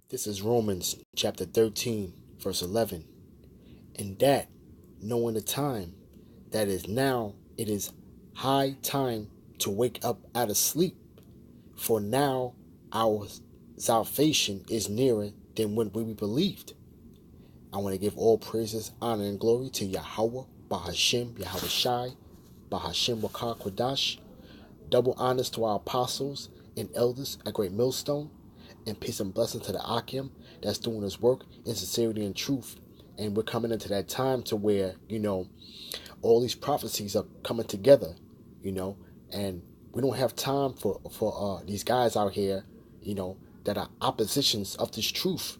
This is Romans chapter 13, verse 11. And that, knowing the time, that is now, it is high time to wake up out of sleep. For now our salvation is nearer than when we believed. I want to give all praises, honor, and glory to Yahweh, Bahashem, Yahweh Shai, Bahashem Wakar Kodash. Double honors to our apostles and elders at Great Millstone, and peace and blessing to the Akim that's doing his work in sincerity and truth. And we're coming into that time to where, all these prophecies are coming together, and we don't have time for these guys out here, that are oppositions of this truth,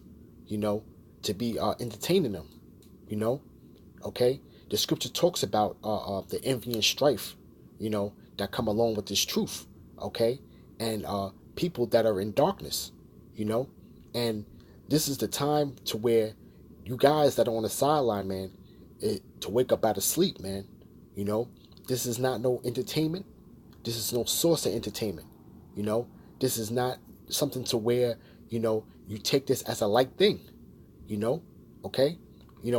to be entertaining them, okay? The scripture talks about the envy and strife, that come along with this truth, okay? And people that are in darkness, and this is the time to where you guys that are on the sideline, man, to wake up out of sleep, man. This is not no entertainment. This is no source of entertainment. This is not something to where, you take this as a light thing, okay? We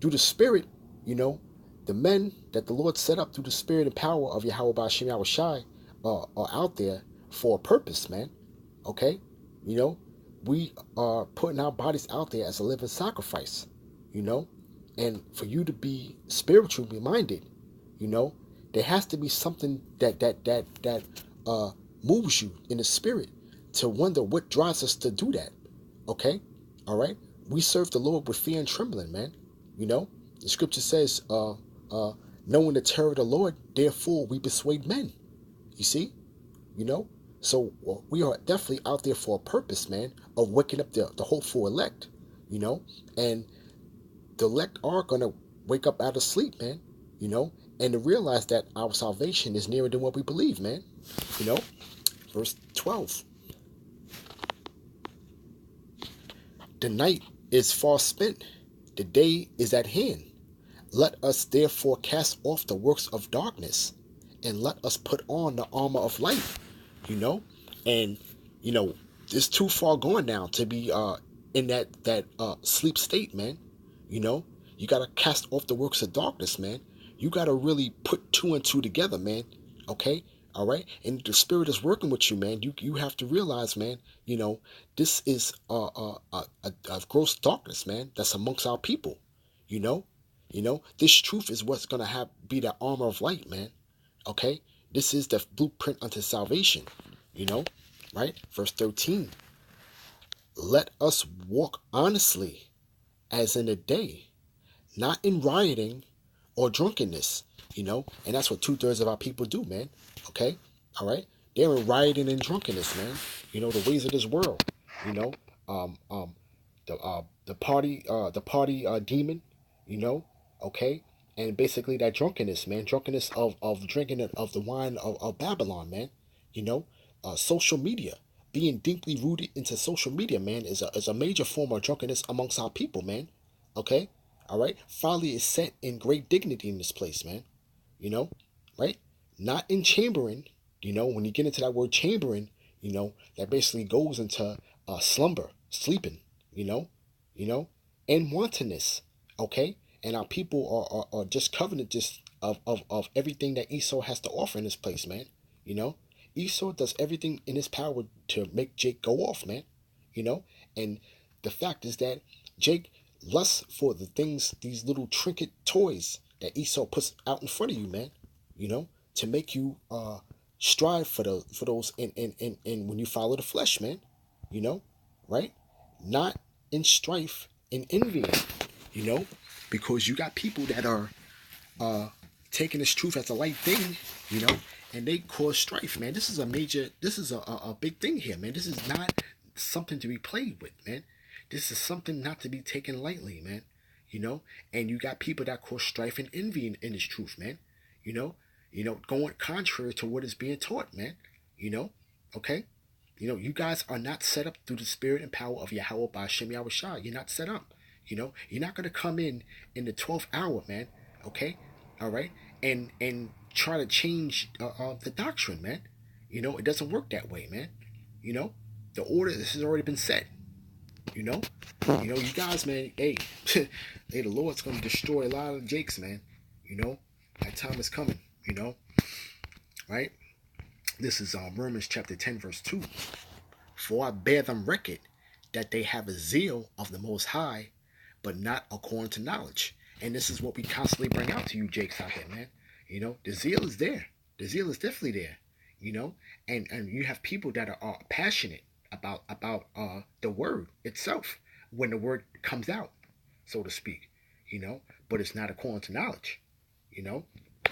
through the spirit, the men that the Lord set up through the spirit and power of Yahweh Ba'ashem Yahweh Shai are out there for a purpose, man. Okay? We are putting our bodies out there as a living sacrifice, and for you to be spiritually minded, there has to be something that moves you in the spirit to wonder what drives us to do that. Okay? All right? We serve the Lord with fear and trembling, man. The scripture says, knowing the terror of the Lord, therefore we persuade men. You see? So we are definitely out there for a purpose, man, of waking up the hopeful elect, and the elect are going to wake up out of sleep, man, and to realize that our salvation is nearer than what we believe, man. Verse 12. The night is far spent. The day is at hand. Let us therefore cast off the works of darkness, and let us put on the armor of light. And it's too far gone now to be in that sleep state, man. You gotta cast off the works of darkness, man. You gotta really put two and two together, man. Okay, all right. And the spirit is working with you, man. You have to realize, man. This is a gross darkness, man. That's amongst our people. This truth is what's gonna be the armor of light, man. Okay, this is the blueprint unto salvation. Right? Verse 13. Let us walk honestly as in the day, not in rioting or drunkenness, and that's what 2/3 of our people do, man. Okay? All right? They're in rioting and drunkenness, man. The ways of this world, um, um, the party demon, okay? And basically that drunkenness, man, drunkenness of drinking of the wine of Babylon, man, social media, being deeply rooted into social media, man, is a major form of drunkenness amongst our people, man. Okay, all right. Folly is set in great dignity in this place, man. Right? Not in chambering. When you get into that word chambering, that basically goes into slumber, sleeping. You know, and wantonness. Okay, and our people are just covenant just of everything that Esau has to offer in this place, man. Esau does everything in his power to make Jake go off, man. And the fact is that Jake lusts for the things, these little trinket toys that Esau puts out in front of you, man. To make you strive for those and when you follow the flesh, man. Right? Not in strife and envy, because you got people that are taking this truth as a light thing, and they cause strife, man. This is a big thing here, man. This is not something to be played with, man. This is something not to be taken lightly, man. And you got people that cause strife and envy in this truth, man. Going contrary to what is being taught, man. Okay? You guys are not set up through the spirit and power of Yahweh Ba'ashem Yahweh Shai. You're not set up. You're not going to come in the 12th hour, man. Okay? All right? And try to change the doctrine, man. It doesn't work that way, man. The order, this has already been set. You know, you guys, man. Hey, hey, the Lord's gonna destroy a lot of Jakes, man. You know, that time is coming. You know, right? This is Romans chapter 10, verse 2. For I bear them record that they have a zeal of the Most High, but not according to knowledge. And this is what we constantly bring out to you, Jakes, out here, man. You know, the zeal is there. The zeal is definitely there. You know, and you have people that are passionate about the word itself when the word comes out, so to speak. You know, but it's not according to knowledge. You know,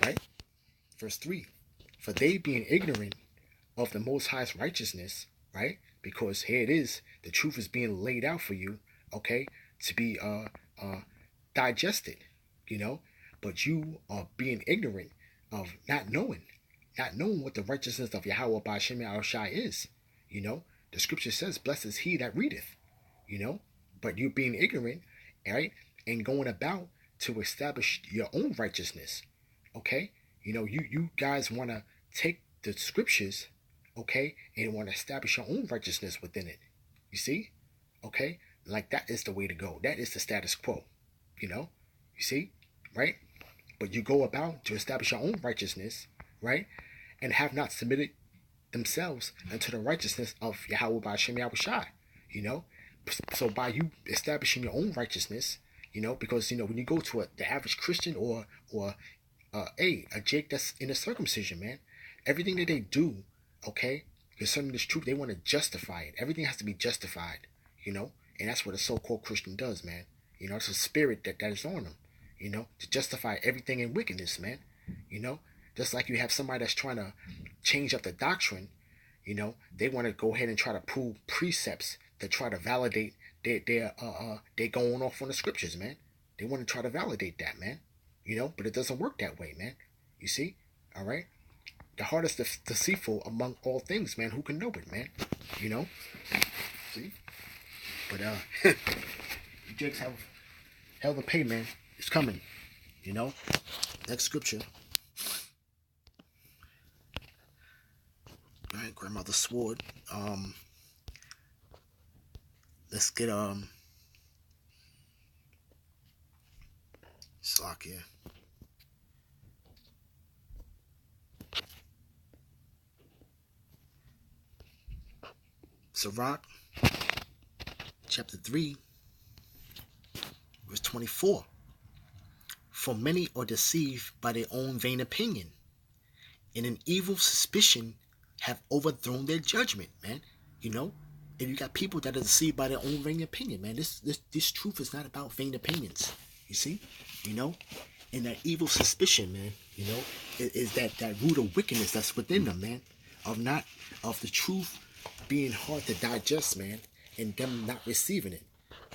right? Verse 3. For they being ignorant of the Most High's righteousness, right? Because here it is, the truth is being laid out for you, okay, to be digested, you know. But you are being ignorant of not knowing what the righteousness of Yahweh by Shem Yahushai is. You know, the scripture says, "Blessed is he that readeth." You know, but you being ignorant, right, and going about to establish your own righteousness. Okay, you know, you guys want to take the scriptures, okay, and want to establish your own righteousness within it. You see, okay, like that is the way to go. That is the status quo. You know, you see, right? But you go about to establish your own righteousness, right, and have not submitted themselves unto the righteousness of Yahweh by Shem Yahushai. You know, so by you establishing your own righteousness, you know, because you know when you go to the average Christian or a Jake that's in a circumcision, man, everything that they do, okay, concerning this truth, they want to justify it. Everything has to be justified, you know, and that's what a so-called Christian does, man. You know, it's a spirit that is on them, you know, to justify everything in wickedness, man. You know, just like you have somebody that's trying to change up the doctrine, you know, they want to go ahead and try to prove precepts to try to validate their going off on the scriptures, man. They want to try to validate that, man. You know, but it doesn't work that way, man. You see? All right? The heart is deceitful among all things, man. Who can know it, man? You know? See? But, you Jakes have hell to pay, man. It's coming. You know? Next scripture. All right, grandmother's sword. Let's get, Slack here. Sirach, chapter 3, verse 24. For many are deceived by their own vain opinion, and an evil suspicion have overthrown their judgment, man. You know, and you got people that are deceived by their own vain opinion, man. This truth is not about vain opinions. You see, you know, and that evil suspicion, man. You know, is that root of wickedness that's within them, man. Of the truth being hard to digest, man, and them not receiving it.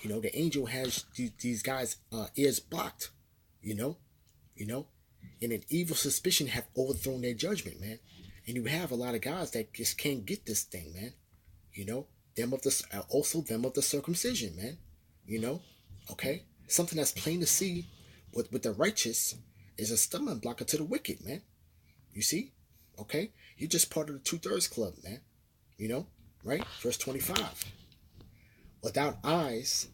You know, the angel has these guys' ears blocked. You know, and an evil suspicion have overthrown their judgment, man. And you have a lot of guys that just can't get this thing, man. You know, them of the circumcision, man. You know, okay, something that's plain to see with the righteous is a stumbling blocker to the wicked, man. You see, okay, you're just part of the 2/3 club, man. You know, right? Verse 25. Without eyes,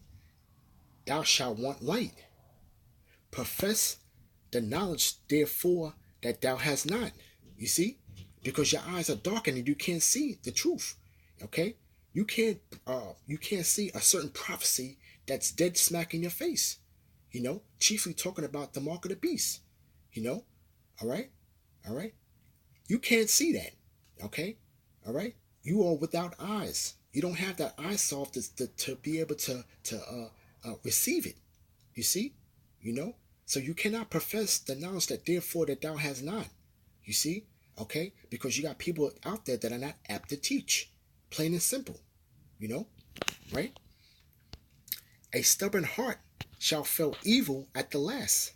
thou shalt want light. Profess the knowledge, therefore, that thou hast not. You see? Because your eyes are darkened and you can't see the truth. Okay? You can't see a certain prophecy that's dead smack in your face. You know? Chiefly talking about the mark of the beast. You know? Alright? Alright? You can't see that. Okay? Alright? You are without eyes. You don't have that eye soft to be able to receive it. You see? You know? So you cannot profess the knowledge that therefore that thou hast not. You see? Okay? Because you got people out there that are not apt to teach. Plain and simple. You know? Right? A stubborn heart shall feel evil at the last,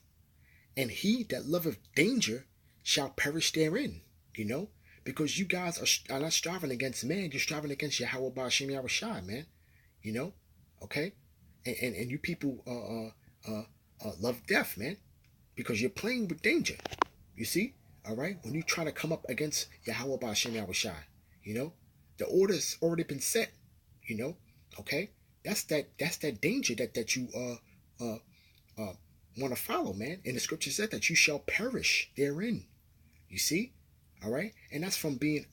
and he that loveth danger shall perish therein. You know? Because you guys are not striving against man, you're striving against Yahweh Ba'ashem Yahushai, man. You know? Okay? And you people love death, man. Because you're playing with danger. You see? Alright? When you try to come up against Yahweh Ba'ashem Yahushai, you know? The order's already been set. You know, okay? That's that danger that you uh uh want to follow, man. And the scripture said that you shall perish therein. You see, all right, and that's from being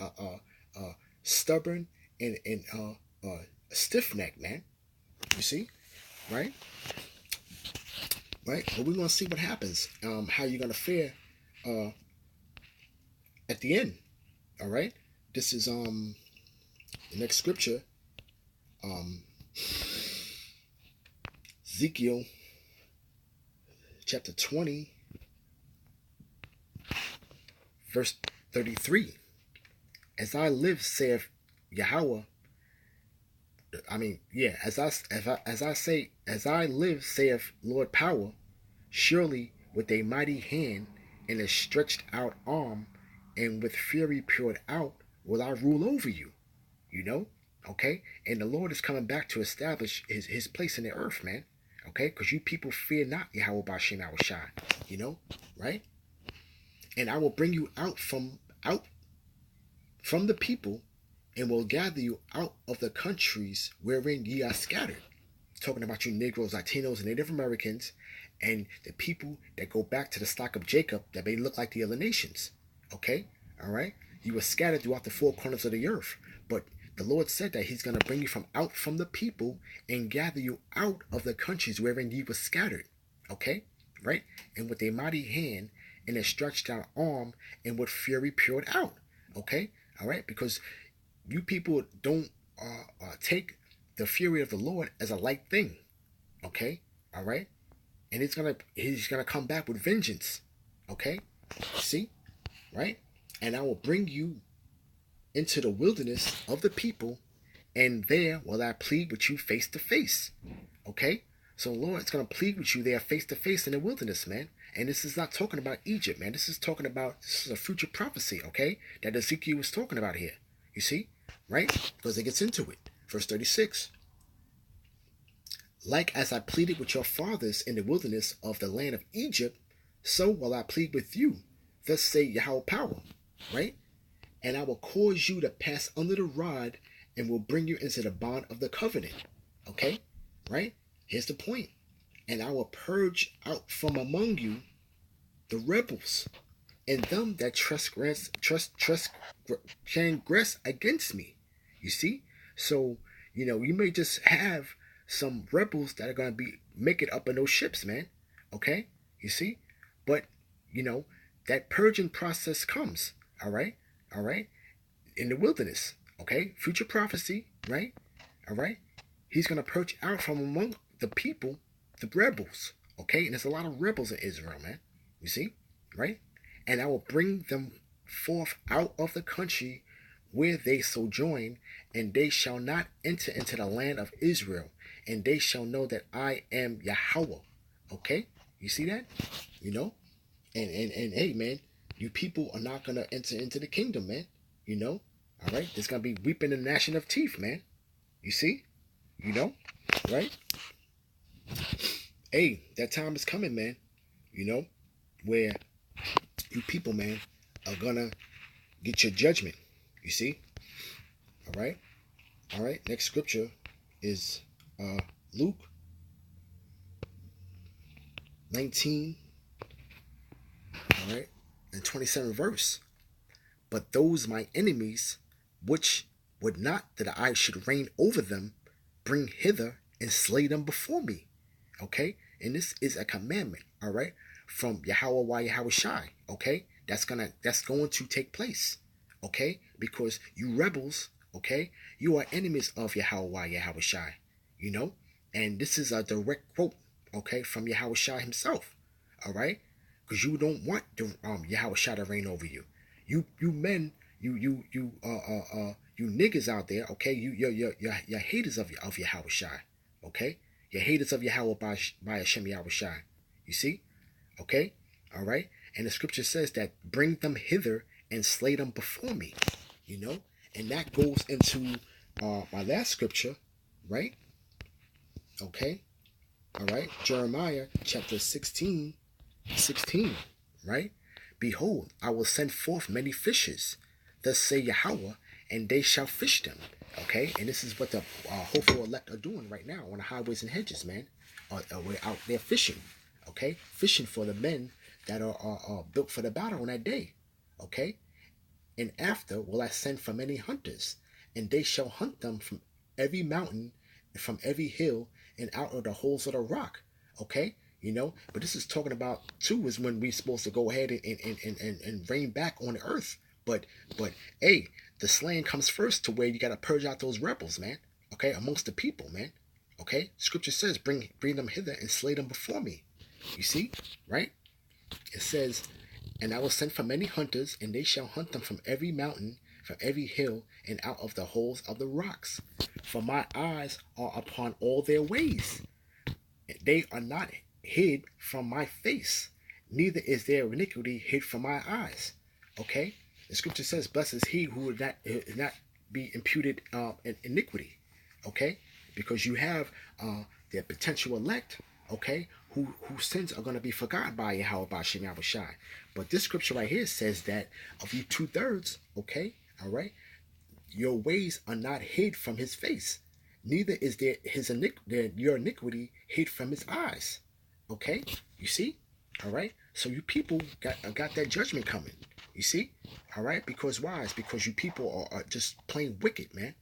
stubborn and stiff necked, man. You see, right, right. But we're gonna see what happens. How you're gonna fare uh at the end. All right. This is the next scripture. Um, Ezekiel chapter 20, verse 33. As I live, saith Yahweh. I mean, yeah. As I live, saith Lord Power. Surely with a mighty hand and a stretched out arm, and with fury poured out, will I rule over you. You know, okay. And the Lord is coming back to establish his place in the earth, man. Okay, because you people fear not Yahweh Bashem Shai. You know, right? And I will bring you out from the people, and will gather you out of the countries wherein ye are scattered. Talking about you Negroes, Latinos, and Native Americans, and the people that go back to the stock of Jacob that may look like the other nations. Okay? All right? You were scattered throughout the four corners of the earth. But the Lord said that he's going to bring you out from the people and gather you out of the countries wherein ye were scattered. Okay? Right? And with a mighty hand and a stretched out arm and with fury poured out. Okay? All right? Because you people don't take the fury of the Lord as a light thing. Okay? All right? And he's gonna come back with vengeance. Okay? See? Right? And I will bring you into the wilderness of the people, and there will I plead with you face to face. Okay? So the Lord's gonna plead with you there face to face in the wilderness, man. And this is not talking about Egypt, man. This is a future prophecy, okay? That Ezekiel was talking about here. You see? Right? Because it gets into it. Verse 36. Like as I pleaded with your fathers in the wilderness of the land of Egypt, so will I plead with you. Thus say Yahweh Power. Right? And I will cause you to pass under the rod and will bring you into the bond of the covenant. Okay? Right? Here's the point. And I will purge out from among you the rebels and them that transgress against me. You see? So, you may just have some rebels that are going to make it up in those ships, man. Okay? You see? But, that purging process comes. All right? All right? In the wilderness. Okay? Future prophecy. Right? All right? He's going to purge out from among the people, the rebels. Okay? And there's a lot of rebels in Israel, man. You see? Right? And I will bring them forth out of the country where they sojourn, and they shall not enter into the land of Israel, and they shall know that I am Yahweh. Okay? You see that? And hey, man, you people are not gonna enter into the kingdom, man. All right? There's gonna be weeping and gnashing of teeth, man. You see? Right? Hey, that time is coming, man. Where you people, man, are gonna get your judgment. You see? All right? All right, next scripture is Luke 19, all right, and 27 verse. But those my enemies, which would not that I should reign over them, bring hither and slay them before me. Okay? And this is a commandment, all right, from Yahweh Shai. Okay? That's going to take place. Okay? Because you rebels, okay, you are enemies of Yahweh Shai. And this is a direct quote, okay, from Yahweh Shai himself. All right? Because you don't want Yahweh Shai to reign over you. You men, you niggas out there, okay, you're haters of Yahweh Shai. Okay? You're haters of Yahweh by Hashem Yahweh Shai. You see? Okay? All right? And the scripture says that bring them hither and slay them before me. And that goes into my last scripture, right? Okay? All right? Jeremiah chapter 16, right? Behold, I will send forth many fishes, thus say Yahweh, and they shall fish them. Okay, and this is what the hopeful elect are doing right now on the highways and hedges, man. We're out there fishing, okay, fishing for the men that are built for the battle on that day, okay. And after will I send for many hunters, and they shall hunt them from every mountain and from every hill and out of the holes of the rock, okay. But this is talking about too is when we're supposed to go ahead and reign back on the earth. But hey, the slaying comes first to where you gotta purge out those rebels, man. Okay, amongst the people, man. Okay, Scripture says, bring them hither and slay them before me. You see, right? It says, and I will send for many hunters, and they shall hunt them from every mountain, from every hill, and out of the holes of the rocks. For my eyes are upon all their ways. They are not hid from my face, neither is their iniquity hid from my eyes. Okay? The scripture says, blessed is he who would not be imputed in iniquity. Okay? Because you have their potential elect, okay, whose sins are going to be forgotten by Yahweh Bashem Yahushai. But this scripture right here says that of you 2/3, okay, all right, your ways are not hid from his face, neither is your iniquity hid from his eyes. Okay, you see, all right. So you people got that judgment coming. You see, all right. Because why? It's because you people are just plain wicked, man.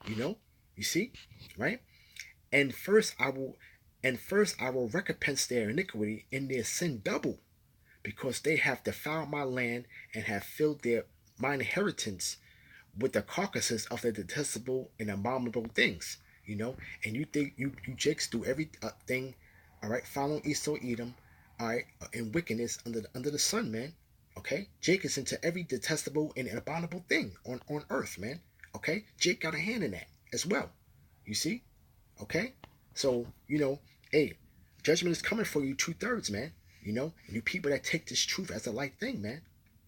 You see, right? And first I will recompense their iniquity and their sin double, because they have defiled my land and have filled mine inheritance with the carcasses of the detestable and abominable things. And you think you jakes do every thing, all right, following Esau Edom, all right, in wickedness under the sun, man. Okay, Jake is into every detestable and abominable thing on earth, man. Okay, Jake got a hand in that as well. You see, okay, so hey, judgment is coming for you 2/3, man. And you people that take this truth as a light thing, man.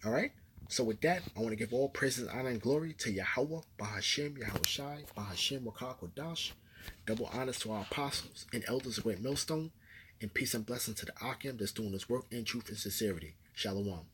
All right. So with that, I want to give all praises, honor, and glory to Yahweh, Bahashem, Yahushai, Bahashem, Wakar Kodash. Double honors to our apostles and elders of Great Millstone, and peace and blessings to the Akim that's doing this work in truth and sincerity. Shalom.